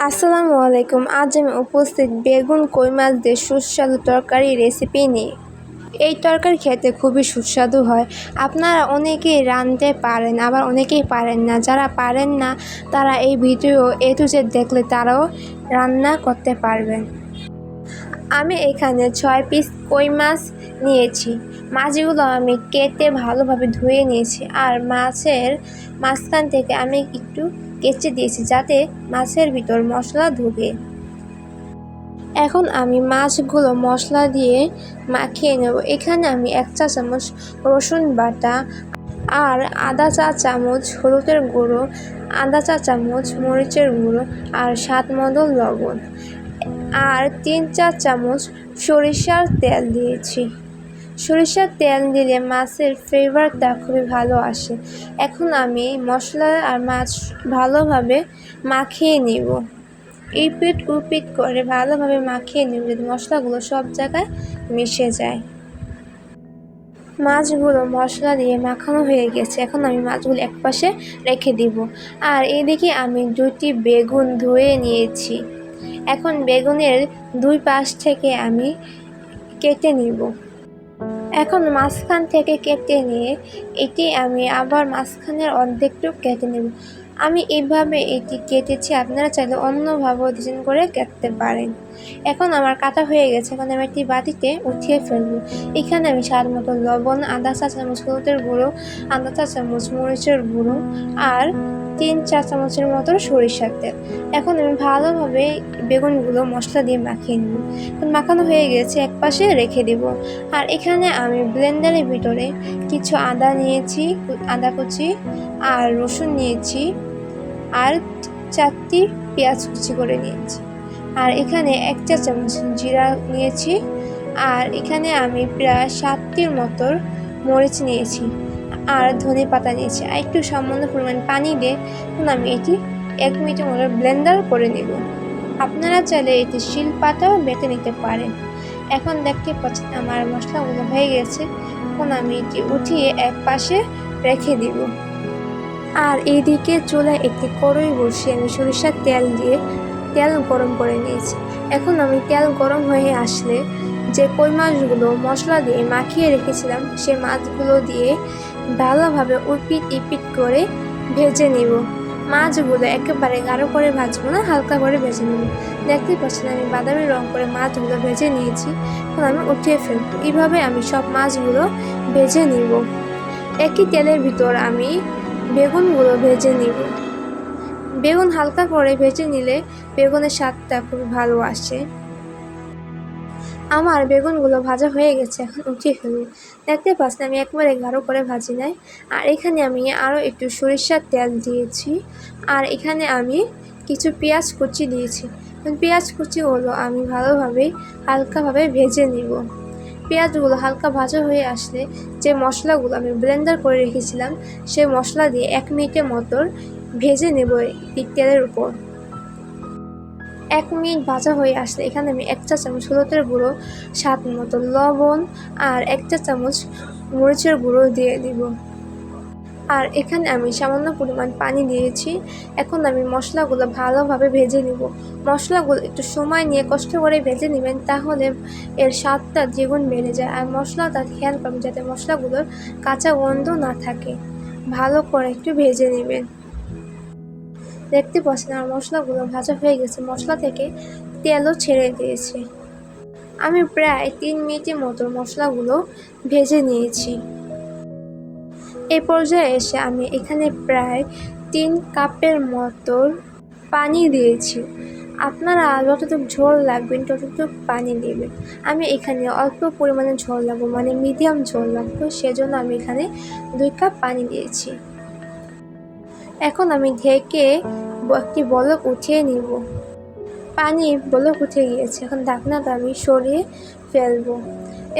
আসসালামু আলাইকুম। আজ আমি উপস্থিত বেগুন কই মাছ দিয়ে সুস্বাদু তরকারি রেসিপি নিয়ে। এই তরকারি খেতে খুবই সুস্বাদু হয়। আপনারা অনেকেই রাঁধতে পারেন, আবার অনেকেই পারেন না। যারা পারেন না তারা এই ভিডিও A to Z দেখলে তারাও রান্না করতে পারবেন। আমি এখানে 6 পিস কই মাছ নিয়েছি। মাছগুলো আমি কেটে ভালোভাবে ধুয়ে নিয়েছি, আর মাছের মাঝখান থেকে আমি একটু কেচে দিয়েছি যাতে মাছের ভিতর মশলা ঢুকে। এখন আমি মাছগুলো মশলা দিয়ে মাখিয়ে নেব। এখানে আমি 1 চা চামচ রসুন বাটা, আর আধা চা চামচ হলুদের গুঁড়ো, আধা চা চামচ মরিচের গুঁড়ো, আর স্বাদ মতো লবণ, আর 3 চা চামচ সরিষার তেল দিয়েছি। সরিষার তেল দিলে মাছের ফ্লেভারটা খুবই ভালো আসে। এখন আমি মশলা আর মাছ ভালোভাবে মাখিয়ে নিব। এপিট ওপিট করে ভালোভাবে মাখিয়ে নিব যাতে মশলাগুলো সব জায়গায় মিশে যায়। মাছগুলো মশলা দিয়ে মাখানো হয়ে গেছে। এখন আমি মাছগুলো একপাশে রেখে দিব। আর এদিকে আমি 2টি বেগুন ধুয়ে নিয়েছি। এখন বেগুনের 2 পাশ থেকে আমি কেটে নিব। এখন মাঝখান থেকে কেটে নিয়ে এটি আমি আবার মাঝখানের অর্ধেকটু কেটে নেব। আমি এইভাবে এটি কেটেছি, আপনারা চাইলে অন্যভাবেও ডিজাইন করে কাটতে পারেন। এখন আমার কাটা হয়ে গেছে। এখন আমি একটি বাটিতে উঠিয়ে ফেলবো। এখানে আমি স্বাদ মতো লবণ, আধা চা চামচ হলুদের গুঁড়ো, আধা চা চামচ মরিচের গুঁড়ো, আর 3 চা চামচের মতো সরিষার তেল। এখন আমি ভালোভাবে বেগুনগুলো মশলা দিয়ে মাখিয়ে নেব। মাখানো হয়ে গেছে, একপাশে রেখে দেব। আর এখানে আমি ব্লেন্ডারের ভিতরে কিছু আদা নিয়েছি, আদা কুচি, আর রসুন নিয়েছি, আর 4টি পেঁয়াজ কুচি করে নিয়েছি, আর এখানে 1 চা চামচ জিরা নিয়েছি, আর এখানে আমি প্রায় 7টির মতো মরিচ নিয়েছি, আর ধনে পাতা নিয়েছি, আর একটু সামান্য পরিমাণ পানি দিয়ে আমি এটি 1 মিনিটের মতো ব্লেন্ডার করে নেব। আপনারা চাইলে এটি শিলপাটাও বেটে নিতে পারেন। এখন দেখতে পাচ্ছেন আমার মশলাগুলো হয়ে গেছে। এখন আমি এটি উঠিয়ে এক পাশে রেখে দিব। আর এইদিকে চুলায় একটি কড়াই বসিয়ে আমি সরিষার তেল দিয়ে তেল গরম করে নিয়েছি। এখন আমি তেল গরম হয়ে আসলে যে কই মাছগুলো মশলা দিয়ে মাখিয়ে রেখেছিলাম সেই মাছগুলো দিয়ে ভালোভাবে উপিট ইপিট করে ভেজে নিব। মাছগুলো একেবারে গাঢ় করে ভাজবো না, হালকা করে ভেজে নেব। দেখতেই পাচ্ছেন আমি বাদামি রং করে মাছগুলো ভেজে নিয়েছি। এখন আমি উঠিয়ে ফেলবো। এইভাবে আমি সব মাছগুলো ভেজে নিব। একই তেলের ভিতর আমি বেগুনগুলো ভেজে নিব। বেগুন হালকা করে ভেজে নিলে বেগুনের স্বাদটা খুব ভালো আসে। আমার বেগুনগুলো ভাজা হয়ে গেছে, এখন উঠিয়ে ফেলবো। দেখতে পাচ্ছেন আমি একবারে গাঢ় করে ভাজি নাই। আর এখানে আমি আরও একটু সরিষার তেল দিয়েছি, আর এখানে আমি কিছু পেঁয়াজ কুচি দিয়েছি। পেঁয়াজ কুচিগুলো আমি ভালোভাবে হালকাভাবে ভেজে নিব। পেঁয়াজগুলো হালকা ভাজা হয়ে আসলে যে মশলাগুলো আমি ব্লেন্ডার করে রেখেছিলাম সেই মশলা দিয়ে 1 মিনিটের মতো ভেজে নেব এই তেলের উপর। 1 মিনিট ভাজা হয়ে আসলে এখানে আমি 1 চা চামচ হলুদের গুঁড়ো, স্বাদ মতো লবণ, আর 1 চা চামচ মরিচের গুঁড়ো দিয়ে দিব। আর এখানে আমি সামান্য পরিমাণ পানি দিয়েছি। এখন আমি মশলাগুলো ভালোভাবে ভেজে নিব। মশলাগুলো একটু সময় নিয়ে কষ্ট করে ভেজে নেবেন, তাহলে এর স্বাদটা দ্বিগুণ বেড়ে যায়। আর মশলাটা খেয়াল করবেন যাতে মশলাগুলোর কাঁচা গন্ধ না থাকে। ভালো করে একটু ভেজে নেবেন। দেখতে পাচ্ছেন আর মশলাগুলো ভাজা হয়ে গেছে, মশলা থেকে তেলও ছেড়ে দিয়েছে। আমি প্রায় 3 মিনিটের মতো মশলাগুলো ভেজে নিয়েছি। এই পর্যায়ে এসে আমি এখানে প্রায় 3 কাপের মতো পানি দিয়েছি। আপনারা যতটুকু ঝোল লাগবেন ততটুকু পানি দেবেন। আমি এখানে অল্প পরিমাণে ঝোল লাগবে, মানে মিডিয়াম ঝোল লাগবে, সেজন্য আমি এখানে 2 কাপ পানি দিয়েছি। এখন আমি ঢেকে একটি বলক উঠিয়ে নিব। পানি বলক উঠে গিয়েছে, এখন ঢাকনাটা আমি সরিয়ে ফেলবো।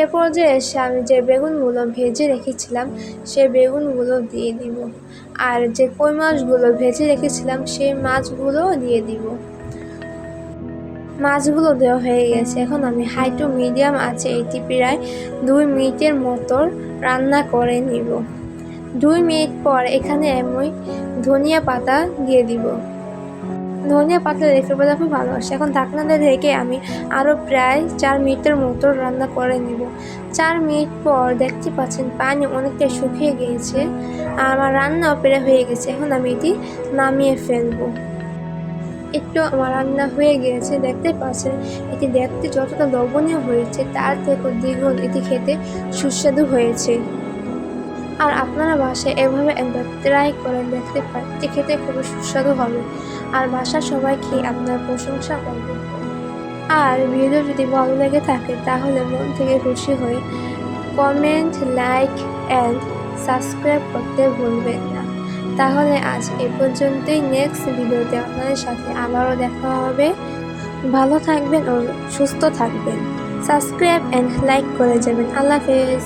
এ পর্যায়ে এসে আমি যে বেগুনগুলো ভেজে রেখেছিলাম সেই বেগুনগুলো দিয়ে দিব, আর যে কই মাছগুলো ভেজে রেখেছিলাম সেই মাছগুলো দিয়ে দিব। মাছগুলো দেওয়া হয়ে গেছে। এখন আমি হাই টু মিডিয়াম আছে এটি প্রায় 2 মিনিটের মতো রান্না করে নিব। 2 মিনিট পর এখানে আমি ধনিয়া পাতা দিয়ে দিব। ধনিয়া পাতা দেখতে পেলে খুব ভালো আসে। এখন ঢাকনাটা ঢেকে আমি আরও প্রায় 4 মিনিটের মতো রান্না করে নেব। 4 মিনিট পর দেখতে পাচ্ছেন পানি অনেকটা শুকিয়ে গিয়েছে আর আমার রান্নাও প্রায় হয়ে গেছে। এখন আমি এটি নামিয়ে ফেলবো। একটু আমার রান্না হয়ে গিয়েছে, দেখতে পাচ্ছেন এটি দেখতে যতটা লোভনীয় হয়েছে তার থেকেও দ্বিগুণ এটি খেতে সুস্বাদু হয়েছে। আর আপনারা বাসায় এভাবে একবার ট্রাই করে দেখতে পারেন, এটি খেতে খুবই সুস্বাদু হবে আর বাসার সবাই খেয়ে আপনার প্রশংসা করবে। আর ভিডিও যদি ভালো লেগে থাকে তাহলে মন থেকে খুশি হয়ে কমেন্ট, লাইক অ্যান্ড সাবস্ক্রাইব করতে ভুলবেন না। তাহলে আজ এ পর্যন্তই। নেক্সট ভিডিওতে আপনাদের সাথে আবারও দেখা হবে। ভালো থাকবেন ও সুস্থ থাকবেন। সাবস্ক্রাইব অ্যান্ড লাইক করে যাবেন। আল্লাহ হাফেজ।